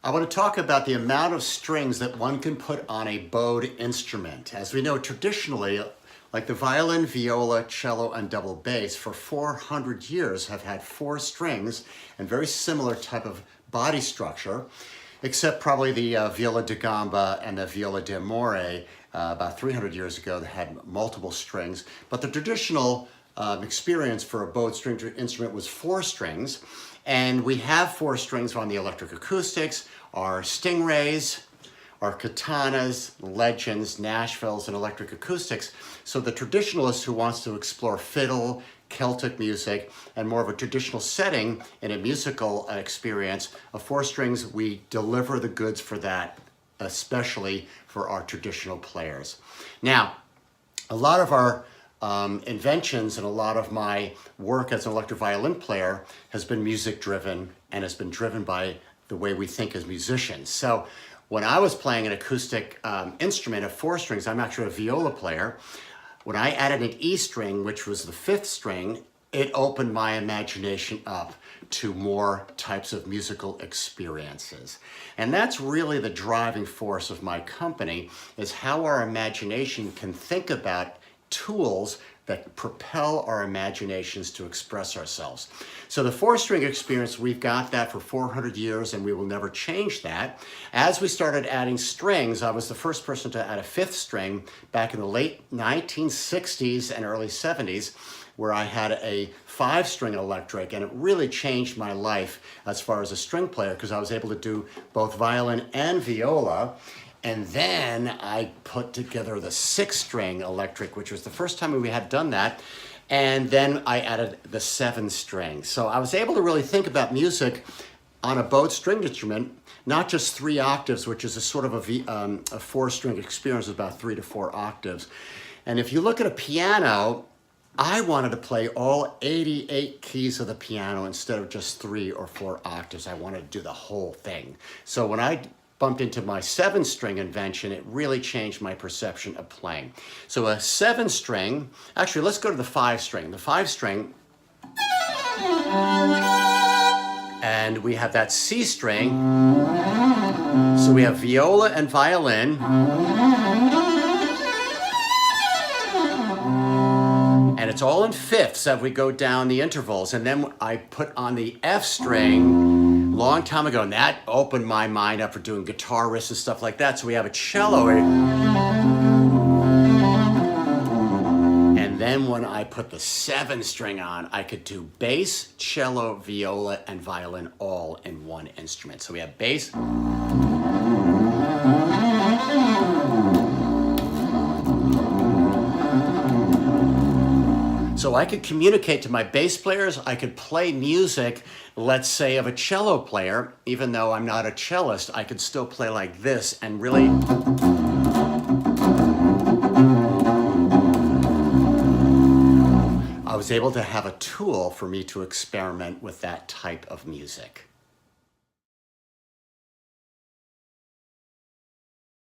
I want to talk about the amount of strings that one can put on a bowed instrument. As we know, traditionally, like the violin, viola, cello, and double bass, for 400 years have had 4 strings and very similar type of body structure, except probably the viola da gamba and the viola d'amore about 300 years ago that had multiple strings. But the traditional experience for a bowed string instrument was 4 strings. And we have 4 strings on the electric acoustics, our Stingrays, our Katanas, Legends, Nashvilles, and electric acoustics. So the traditionalist who wants to explore fiddle, Celtic music, and more of a traditional setting in a musical experience, of 4 strings, we deliver the goods for that, especially for our traditional players. Now, a lot of our inventions and a lot of my work as an electric violin player has been music driven and has been driven by the way we think as musicians. So when I was playing an acoustic instrument of 4 strings, I'm actually a viola player. When I added an E string, which was the 5th string, it opened my imagination up to more types of musical experiences. And that's really the driving force of my company, is how our imagination can think about tools that propel our imaginations to express ourselves. So the 4-string experience, we've got that for 400 years and we will never change that. As we started adding strings, I was the first person to add a 5th string back in the late 1960s and early 70s, where I had a 5-string electric, and it really changed my life as far as a string player because I was able to do both violin and viola. And then I put together the 6-string electric, which was the first time we had done that. And then I added the 7-string. So I was able to really think about music on a bowed string instrument, not just 3 octaves, which is a sort of a 4-string experience, about 3 to 4 octaves. And if you look at a piano, I wanted to play all 88 keys of the piano instead of just 3 or 4 octaves. I wanted to do the whole thing. So when I bumped into my 7-string invention, it really changed my perception of playing. So a 7-string, actually let's go to the 5-string. The 5-string, and we have that C string. So we have viola and violin. And it's all in fifths as we go down the intervals. And then I put on the F string long time ago, and that opened my mind up for doing guitar riffs and stuff like that. So we have a cello. And then when I put the 7-string on, I could do bass, cello, viola, and violin all in one instrument. So we have bass. So I could communicate to my bass players, I could play music, let's say of a cello player, even though I'm not a cellist, I could still play like this and really I was able to have a tool for me to experiment with that type of music.